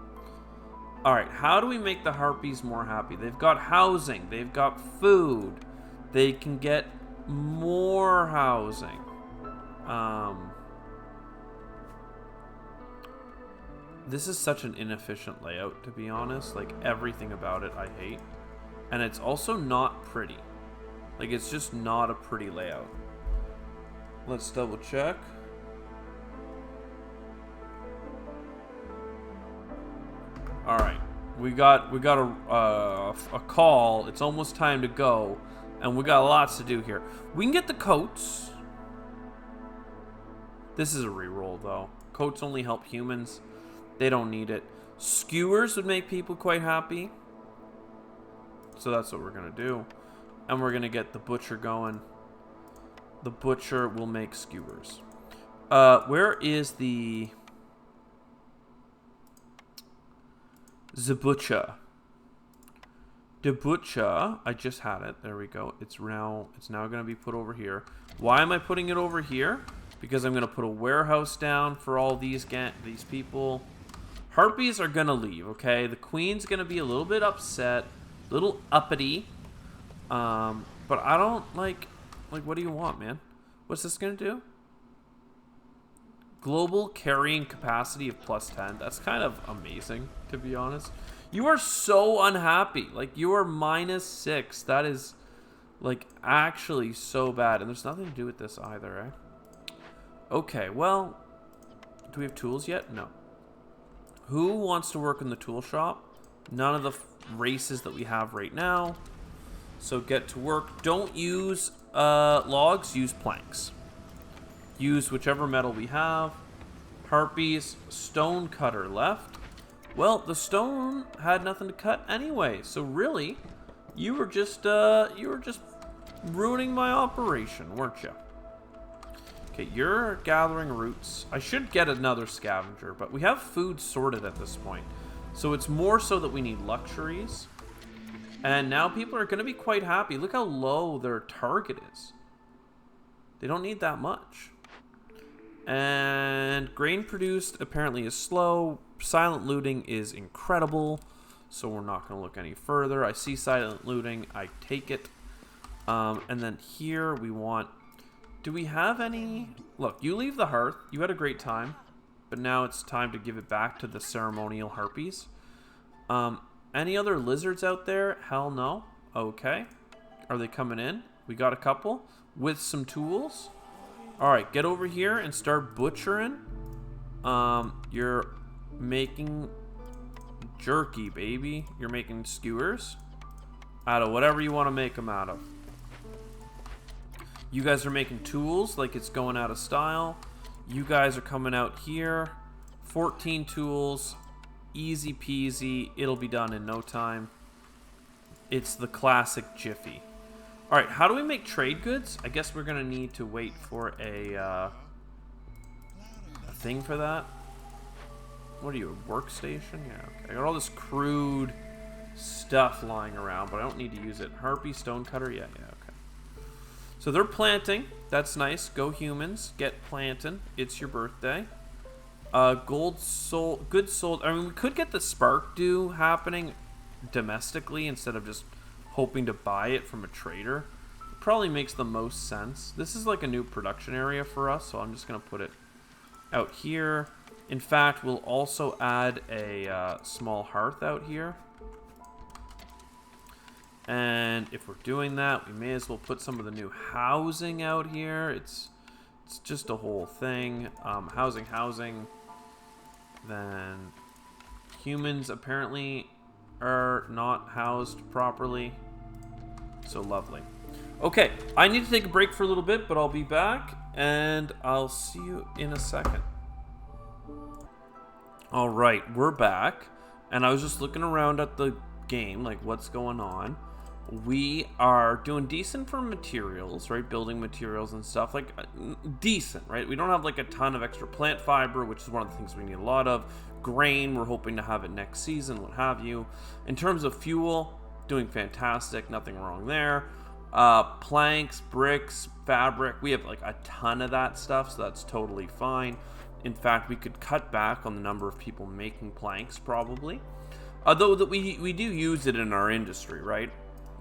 Alright, how do we make the harpies more happy? They've got housing. They've got food. They can get more housing. This is such an inefficient layout, to be honest. Like, everything about it I hate. And it's also not pretty. Like, it's just not a pretty layout. Let's double check. All right, we got a call. It's almost time to go, and we got lots to do here. We can get the coats. This is a reroll though. Coats only help humans. They don't need it. Skewers would make people quite happy. So that's what we're gonna do, and we're gonna get the butcher going. The butcher will make skewers. Where is the... The butcher. The butcher. I just had it. There we go. It's now going to be put over here. Why am I putting it over here? Because I'm going to put a warehouse down for all these people. Harpies are going to leave, okay? The queen's going to be a little bit upset. A little uppity. But I don't like, what do you want, man? What's this going to do? Global carrying capacity of +10. That's kind of amazing, to be honest. You are so unhappy. Like, you are -6. That is, like, actually so bad. And there's nothing to do with this either, eh? Okay, well, do we have tools yet? No. Who wants to work in the tool shop? None of the races that we have right now. So get to work. Don't use logs, use planks. Use whichever metal we have. Harpies, stone cutter left. Well, the stone had nothing to cut anyway. So really, you were just ruining my operation, weren't you? Okay, you're gathering roots. I should get another scavenger, but we have food sorted at this point. So it's more so that we need luxuries. And now people are going to be quite happy. Look how low their target is. They don't need that much. And grain produced apparently is slow. Silent looting is incredible. So we're not going to look any further. I see silent looting. I take it. And then here we want... Do we have any... Look, you leave the hearth. You had a great time. But now it's time to give it back to the ceremonial harpies. Any other lizards out there? Hell no. Okay. Are they coming in? We got a couple with some tools. Alright, get over here and start butchering. You're making jerky, baby. You're making skewers out of whatever you want to make them out of. You guys are making tools like it's going out of style. You guys are coming out here. 14 tools. Easy peasy. It'll be done in no time. It's the classic Jiffy. Alright, how do we make trade goods? I guess we're going to need to wait for a thing for that. What are you, a workstation? Yeah, okay. I got all this crude stuff lying around, but I don't need to use it. Harpy, stonecutter, yeah, okay. So they're planting. That's nice. Go humans. Get planting. It's your birthday. Gold sold. Good sold. I mean, we could get the spark dew happening domestically instead of just hoping to buy it from a trader. It probably makes the most sense. This is like a new production area for us, so I'm just going to put it out here. In fact, we'll also add a small hearth out here. And if we're doing that, we may as well put some of the new housing out here. It's just a whole thing. Housing. Then humans apparently are not housed properly. So lovely. Okay, I need to take a break for a little bit, but I'll be back and I'll see you in a second. All right, we're back. And I was just looking around at the game, like what's going on. We are doing decent for materials, right? Building materials and stuff, like decent, right? We don't have like a ton of extra plant fiber, which is one of the things we need a lot of. Grain, we're hoping to have it next season, what have you. In terms of fuel, doing fantastic, nothing wrong there. Planks, bricks, fabric, we have like a ton of that stuff, so that's totally fine. In fact, we could cut back on the number of people making planks, probably. Although that we do use it in our industry, right?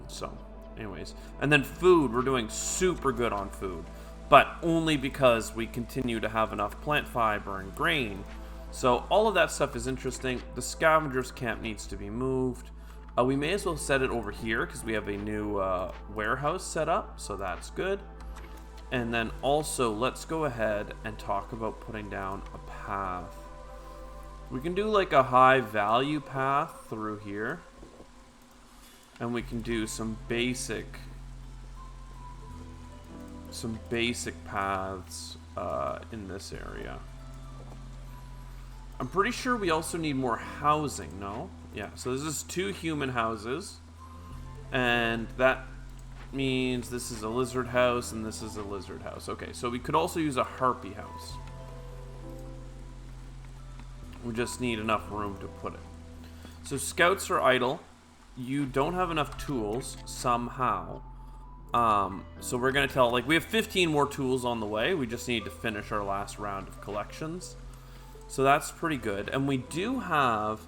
So, anyways. And then food, we're doing super good on food. But only because we continue to have enough plant fiber and grain. So, all of that stuff is interesting. The scavenger's camp needs to be moved. We may as well set it over here because we have a new warehouse set up. So, that's good. And then also, let's go ahead and talk about putting down a path. We can do like a high value path through here. And we can do some basic paths in this area. I'm pretty sure we also need more housing, no? Yeah, so this is 2 human houses. And that means this is a lizard house and this is a lizard house. Okay, so we could also use a harpy house. We just need enough room to put it. So scouts are idle. You don't have enough tools somehow. So we're going to tell, like, we have 15 more tools on the way. We just need to finish our last round of collections. So that's pretty good. And we do have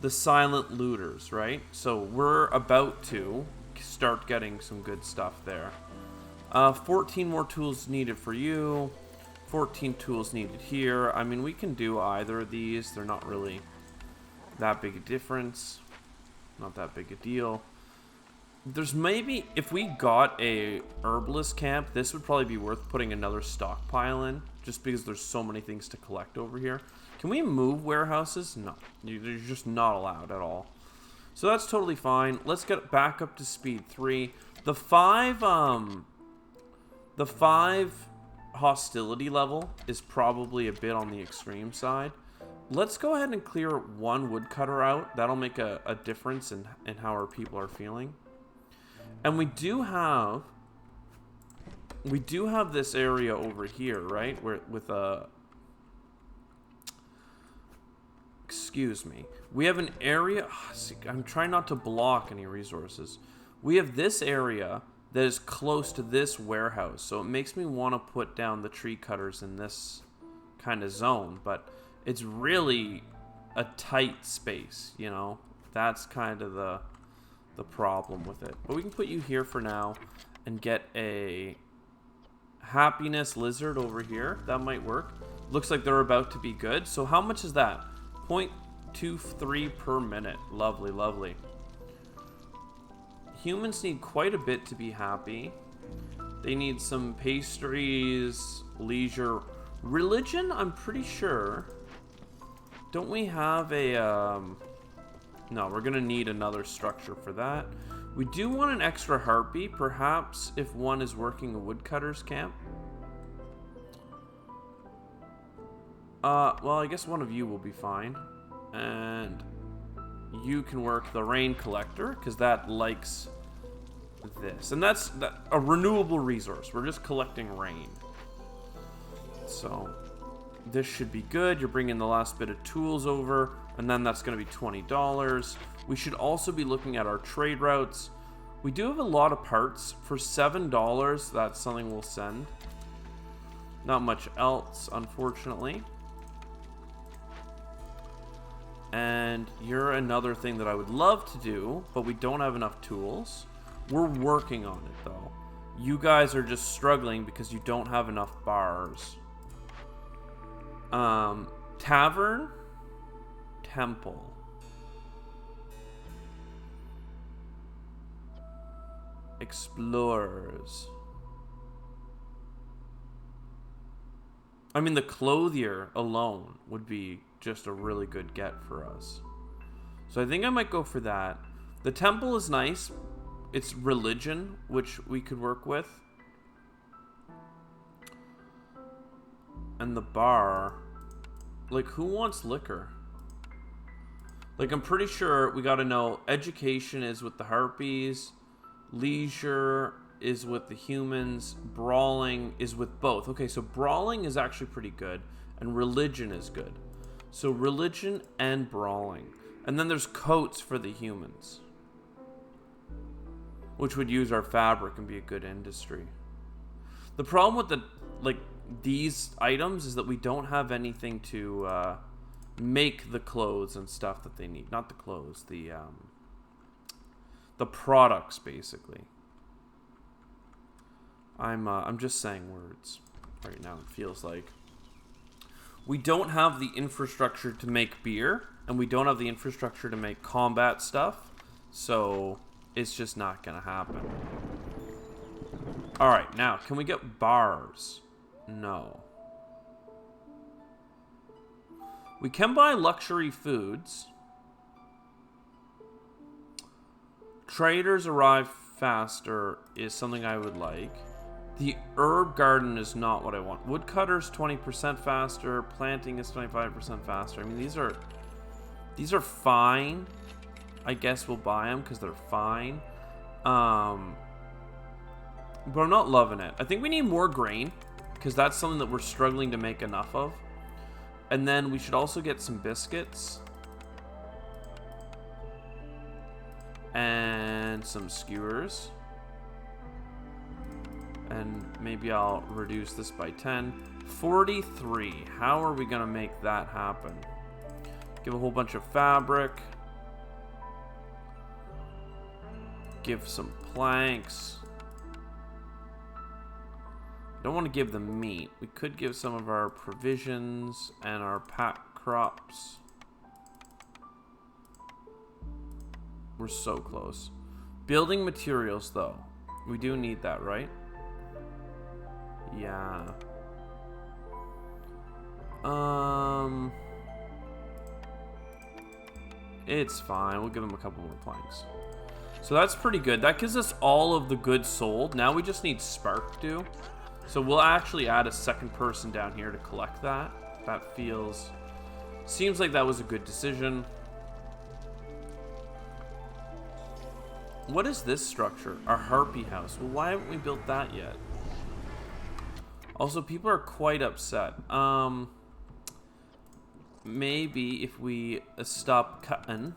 the silent looters, right? So we're about to start getting some good stuff there. 14 more tools needed for you. 14 tools needed here. I mean, we can do either of these. They're not really that big a difference. Not that big a deal. There's maybe, if we got a herbalist camp, this would probably be worth putting another stockpile in, just because there's so many things to collect over here. Can we move warehouses? No, you're just not allowed at all. So that's totally fine. Let's get back up to speed 3. The 5 hostility level is probably a bit on the extreme side. Let's go ahead and clear 1 woodcutter out. That'll make a difference in how our people are feeling. And we do have this area over here, right? Where with a excuse me. We have an area. I'm trying not to block any resources. We have this area that is close to this warehouse, so it makes me want to put down the tree cutters in this kind of zone, but it's really a tight space, you know? That's kind of the problem with it. But we can put you here for now and get a happiness lizard over here. That might work. Looks like they're about to be good. So how much is that? 0.23 per minute. Lovely, lovely. Humans need quite a bit to be happy. They need some pastries, leisure, religion. I'm pretty sure. Don't we have a no, we're gonna need another structure for that. We do want an extra harpy, perhaps if one is working a woodcutter's camp. Well, I guess one of you will be fine. And you can work the rain collector, because that likes this. And that's a renewable resource. We're just collecting rain. So this should be good. You're bringing the last bit of tools over, and then that's going to be $20. We should also be looking at our trade routes. We do have a lot of parts. For $7, that's something we'll send. Not much else, unfortunately. And you're another thing that I would love to do, but we don't have enough tools. We're working on it, though. You guys are just struggling because you don't have enough bars. Tavern, temple. Explorers. I mean, the clothier alone would be just a really good get for us. So I think I might go for that. The temple is nice. It's religion, which we could work with. And the bar. Like, who wants liquor? Like, I'm pretty sure we gotta know education is with the harpies. Leisure is with the humans. Brawling is with both. Okay, so brawling is actually pretty good. And religion is good. So religion and brawling. And then there's coats for the humans, which would use our fabric and be a good industry. The problem with these items is that we don't have anything to make the clothes and stuff that they need. Not the clothes, the products, basically. I'm just saying words right now. It feels like we don't have the infrastructure to make beer, and we don't have the infrastructure to make combat stuff, so it's just not gonna happen. All right, now can we get bars? No. We can buy luxury foods. Traders arrive faster is something I would like. The herb garden is not what I want. Woodcutter's 20% faster. Planting is 25% faster. I mean, these are fine. I guess we'll buy them because they're fine. But I'm not loving it. I think we need more grain, because that's something that we're struggling to make enough of. And then we should also get some biscuits. And some skewers. And maybe I'll reduce this by 10. 43. How are we going to make that happen? Give a whole bunch of fabric. Give some planks. Don't want to give them meat. We could give some of our provisions and our pack crops. We're so close. Building materials, though. We do need that, right? Yeah. It's fine. We'll give them a couple more planks. So that's pretty good. That gives us all of the goods sold. Now we just need Spark to. So we'll actually add a second person down here to collect that. That feels... Seems like that was a good decision. What is this structure? Our Harpy house. Well, why haven't we built that yet? Also, people are quite upset. Maybe if we stop cutting.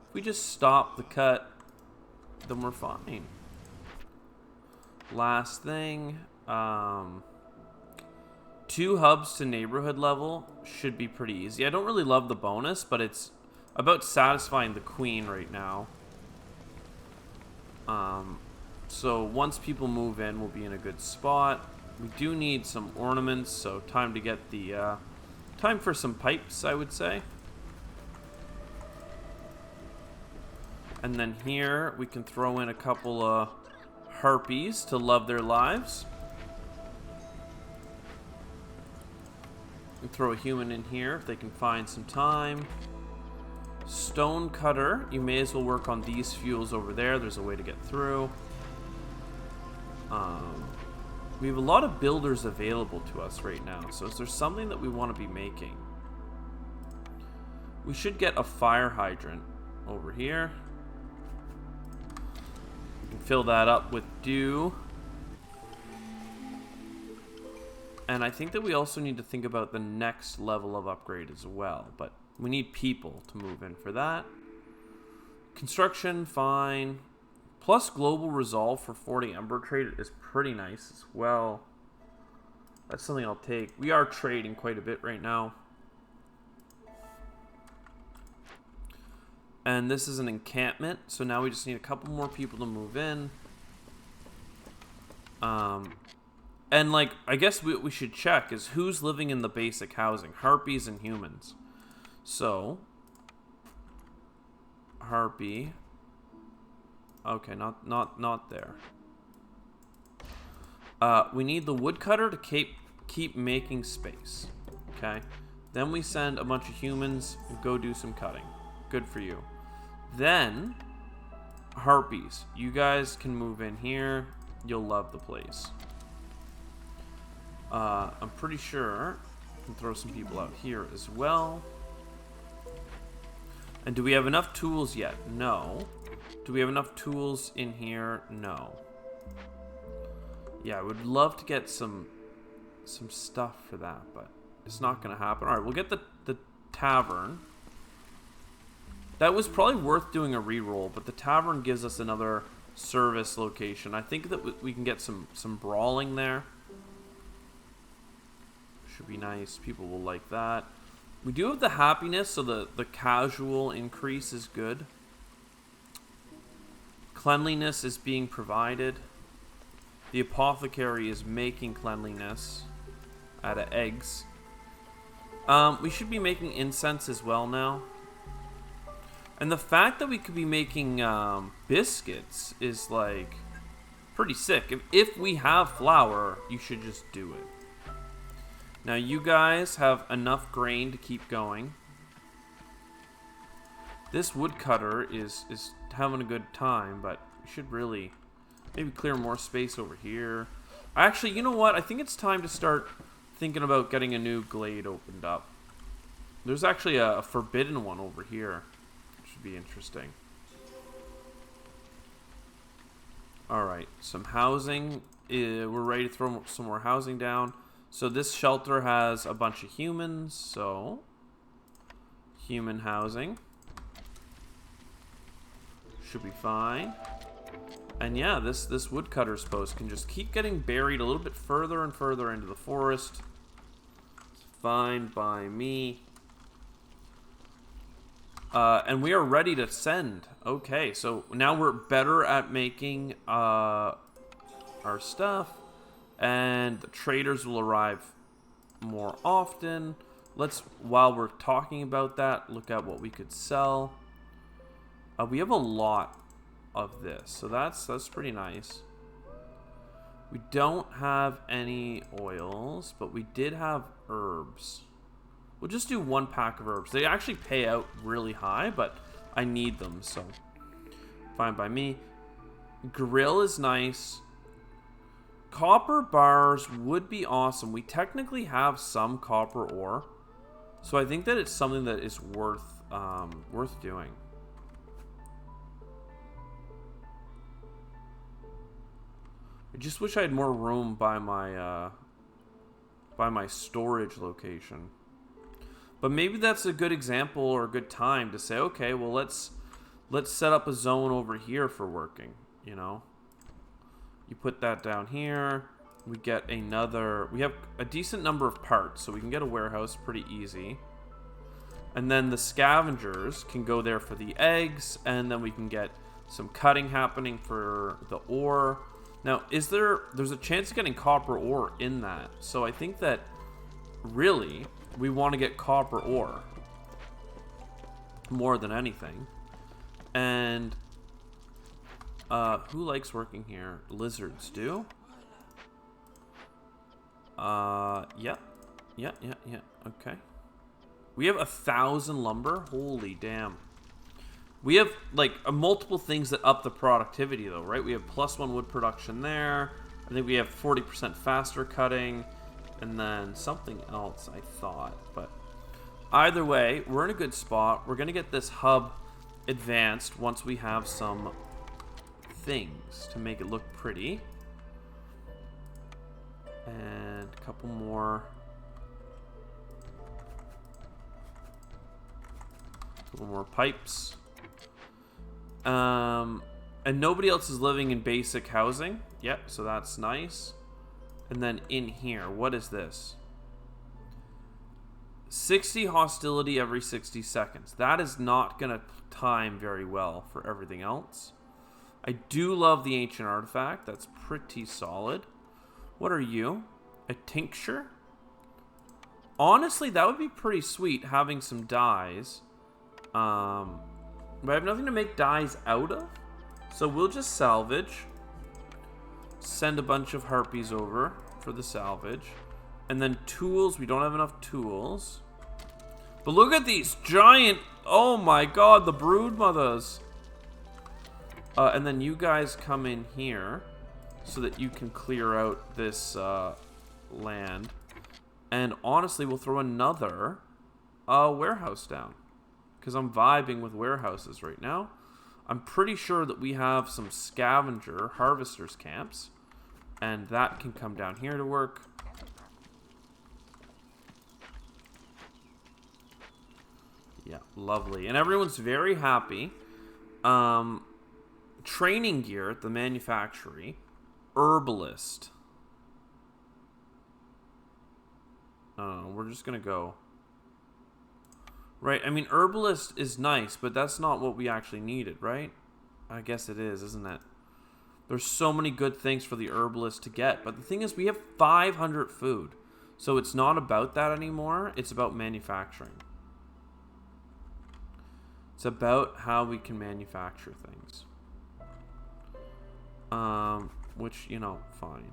If we just stop the cut, then we're fine. Last thing. 2 hubs to neighborhood level should be pretty easy. I don't really love the bonus, but it's about satisfying the queen right now. So once people move in, we'll be in a good spot. We do need some ornaments, so time to get the time for some pipes, I would say. And then here we can throw in a couple of harpies to love their lives. And throw a human in here if they can find some time. Stone cutter, you may as well work on these fuels over there. There's a way to get through. We have a lot of builders available to us right now. So is there something that we want to be making? We should get a fire hydrant over here. We can fill that up with dew. And I think that we also need to think about the next level of upgrade as well. But we need people to move in for that. Construction, fine. Plus global resolve for 40 Ember trade is pretty nice as well. That's something I'll take. We are trading quite a bit right now. And this is an encampment, so now we just need a couple more people to move in. And like, I guess what we should check is who's living in the basic housing. Harpies and humans. So, Harpy. Okay, not there. We need the woodcutter to keep making space. Okay. Then we send a bunch of humans and go do some cutting. Good for you. Then, harpies. You guys can move in here. You'll love the place. I'm pretty sure I can throw some people out here as well. And do we have enough tools yet? No. Do we have enough tools in here? No. Yeah, I would love to get some stuff for that, but it's not going to happen. All right, we'll get the tavern. That was probably worth doing a reroll, but the tavern gives us another service location. I think that we can get some brawling there. Should be nice. People will like that. We do have the happiness, so the casual increase is good. Cleanliness is being provided. The apothecary is making cleanliness out of eggs. We should be making incense as well now. And the fact that we could be making biscuits is like pretty sick. If we have flour, you should just do it. Now you guys have enough grain to keep going. This woodcutter is having a good time, but we should really maybe clear more space over here. Actually, you know what? I think it's time to start thinking about getting a new glade opened up. There's actually a forbidden one over here. Should be interesting. Alright, some housing. We're ready to throw some more housing down. So this shelter has a bunch of humans, so human housing. should be fine. And yeah, this woodcutter's post can just keep getting buried a little bit further and further into the forest. It's fine by me. And we are ready to send. Okay, so now we're better at making our stuff. And the traders will arrive more often. Let's, while we're talking about that, look at what we could sell. We have a lot of this, so that's pretty nice. We don't have any oils, but we did have herbs. We'll just do 1 pack of herbs. They actually pay out really high, but I need them, so fine by me. Grill is nice. Copper bars would be awesome. We technically have some copper ore, so I think that it's something that is worth doing. I just wish I had more room by my storage location. But maybe that's a good example or a good time to say, okay, well let's set up a zone over here for working, you know. You put that down here. We get another, we have a decent number of parts, so we can get a warehouse pretty easy. And then the scavengers can go there for the eggs, and then we can get some cutting happening for the ore. Now, there's a chance of getting copper ore in that. So I think that really we want to get copper ore more than anything. And who likes working here? Lizards do. Yeah. Okay. We have 1,000 lumber. Holy damn. We have, like, multiple things that up the productivity, though, right? We have +1 wood production there. I think we have 40% faster cutting. And then something else, I thought. But either way, we're in a good spot. We're going to get this hub advanced once we have some things to make it look pretty. And a couple more. Couple more pipes. And nobody else is living in basic housing. Yep, so that's nice. And then in here, what is this? 60 hostility every 60 seconds. That is not going to time very well for everything else. I do love the ancient artifact. That's pretty solid. What are you? A tincture? Honestly, that would be pretty sweet, having some dyes. But I have nothing to make dyes out of. So we'll just salvage. Send a bunch of harpies over for the salvage. And then tools. We don't have enough tools. But look at these giant... Oh my god, the brood mothers. And then you guys come in here so that you can clear out this land. And honestly, we'll throw another warehouse down. Because I'm vibing with warehouses right now. I'm pretty sure that we have some scavenger harvesters camps. And that can come down here to work. Yeah, lovely. And everyone's very happy. Training gear at the manufactory. Herbalist. We're just going to go. Right, I mean, herbalist is nice, but that's not what we actually needed, right? I guess it is, isn't it? There's so many good things for the herbalist to get. But the thing is, we have 500 food. So it's not about that anymore. It's about manufacturing. It's about how we can manufacture things. Which, you know, fine.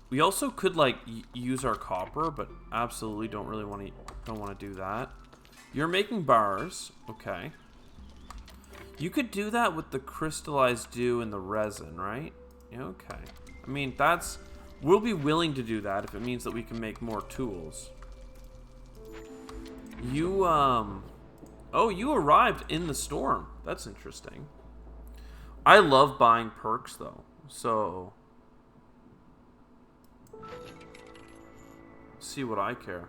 We also could, like, use our copper, but absolutely don't want to do that. You're making bars. Okay. You could do that with the crystallized dew and the resin, right? Okay. I mean, we'll be willing to do that if it means that we can make more tools. You, oh, you arrived in the storm. That's interesting. I love buying perks, though. So... see what I care.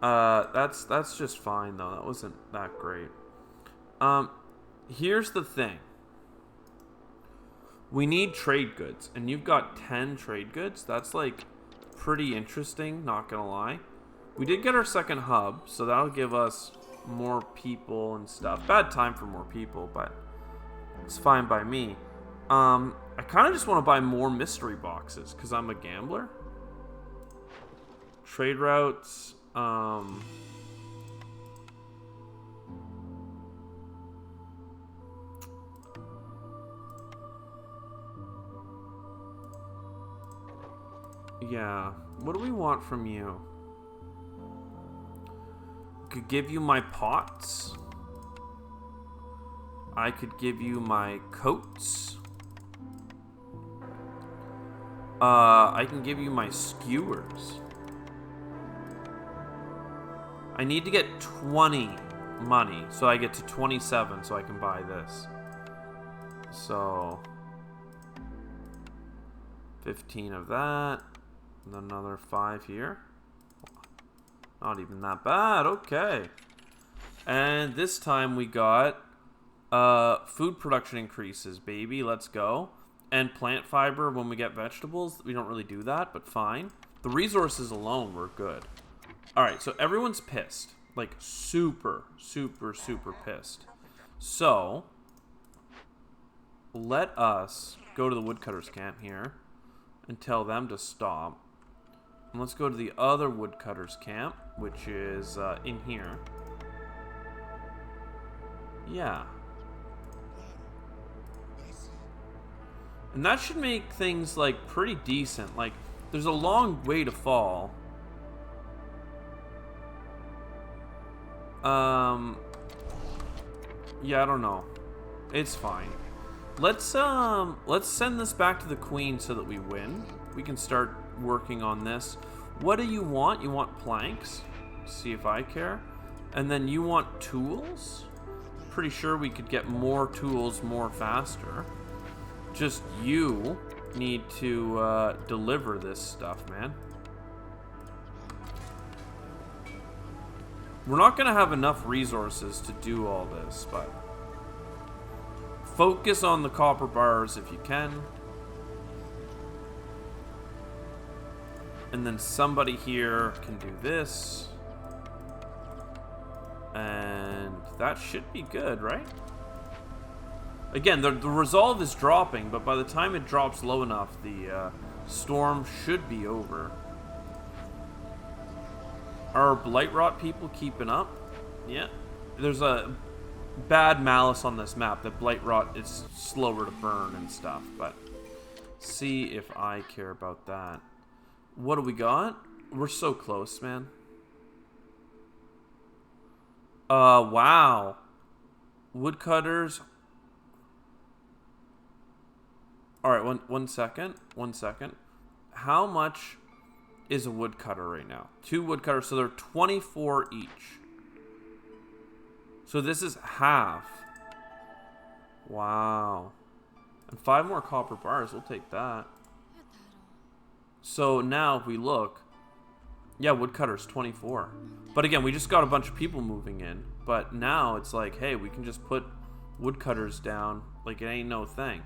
That's just fine though. That wasn't that great. Here's the thing. We need trade goods, and you've got 10 trade goods. That's like pretty interesting, not gonna lie. We did get our second hub, so that'll give us more people and stuff. Bad time for more people, but it's fine by me. I kind of just want to buy more mystery boxes because I'm a gambler. Trade routes. Yeah. What do we want from you? Could give you my pots. I could give you my coats. I can give you my skewers. I need to get 20 money, so I get to 27, so I can buy this. So 15 of that, and another 5 here. Not even that bad. Okay. And this time we got food production increases, baby. Let's go. And plant fiber when we get vegetables. We don't really do that, but fine. The resources alone were good. Alright, so everyone's pissed. Like, super, super, super pissed. So, let us go to the woodcutters camp here and tell them to stop. And let's go to the other woodcutters camp, which is in here. Yeah. And that should make things, like, pretty decent. Like, there's a long way to fall. Yeah, I don't know. It's fine. Let's send this back to the queen so that we win. We can start working on this. What do you want? You want planks? See if I care. And then you want tools? Pretty sure we could get more tools more faster. Just you need to deliver this stuff, man. We're not going to have enough resources to do all this, but focus on the copper bars if you can. And then somebody here can do this. And that should be good, right? Again, the resolve is dropping, but by the time it drops low enough, the storm should be over. Are blight rot people keeping up? Yeah. There's a bad malice on this map that blight rot is slower to burn and stuff, but see if I care about that. What do we got? We're so close, man. Wow. Woodcutters. Alright, one second. How much is a woodcutter right now? 2 woodcutters, so they're 24 each. So this is half. Wow. And 5 more copper bars, we'll take that. So now if we look, yeah, woodcutters 24. But again, we just got a bunch of people moving in. But now it's like, hey, we can just put woodcutters down like it ain't no thing.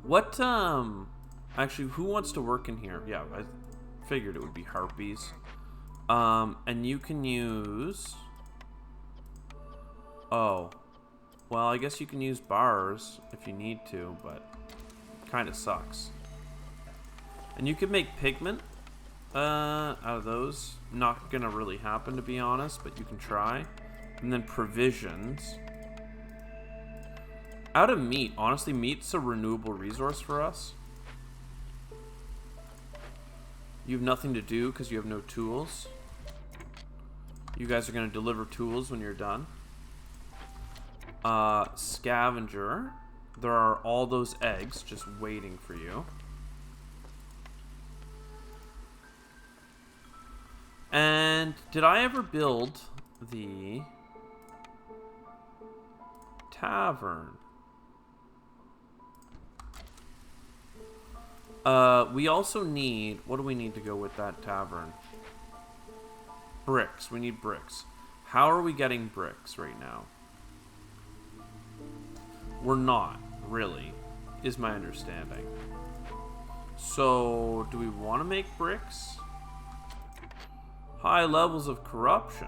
What, actually, who wants to work in here? Yeah, I figured it would be harpies. And you can use... Oh. Well, I guess you can use bars if you need to, but kind of sucks. And you can make pigment out of those. Not gonna really happen, to be honest, but you can try. And then provisions. Out of meat, honestly, meat's a renewable resource for us. You have nothing to do because you have no tools. You guys are going to deliver tools when you're done. Scavenger. There are all those eggs just waiting for you. And did I ever build the tavern? We also need... What do we need to go with that tavern? Bricks. We need bricks. How are we getting bricks right now? We're not, really, is my understanding. So, do we want to make bricks? High levels of corruption.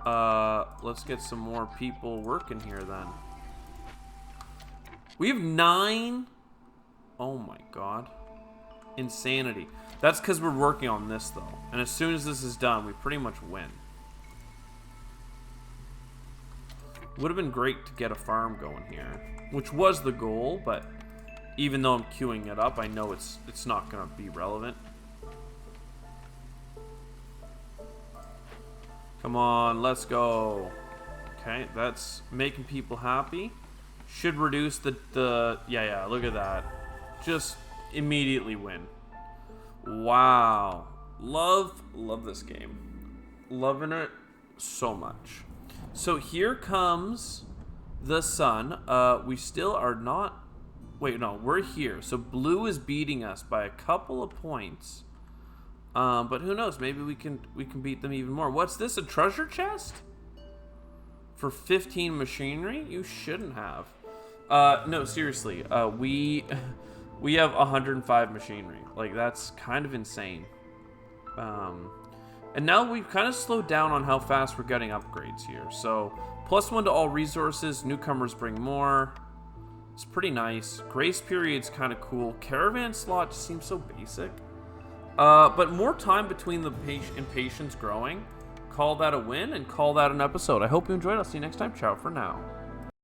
Let's get some more people working here then. We have 9. Oh my god. Insanity. That's because we're working on this though. And as soon as this is done, we pretty much win. Would have been great to get a farm going here, which was the goal, but even though I'm queuing it up, I know it's not going to be relevant. Come on, let's go. Okay, that's making people happy. Should reduce the yeah, look at that. Just immediately win. Wow. Love this game. Loving it so much. So here comes the sun. We still are not... Wait, no, we're here. So blue is beating us by a couple of points. But who knows? Maybe we can beat them even more. What's this? A treasure chest? For 15 machinery? You shouldn't have. No, seriously. We have 105 machinery. Like, that's kind of insane. And now we've kind of slowed down on how fast we're getting upgrades here. So, +1 to all resources. Newcomers bring more. It's pretty nice. Grace period's kind of cool. Caravan slot just seems so basic. But more time between the impatience growing. Call that a win and call that an episode. I hope you enjoyed. I'll see you next time. Ciao for now.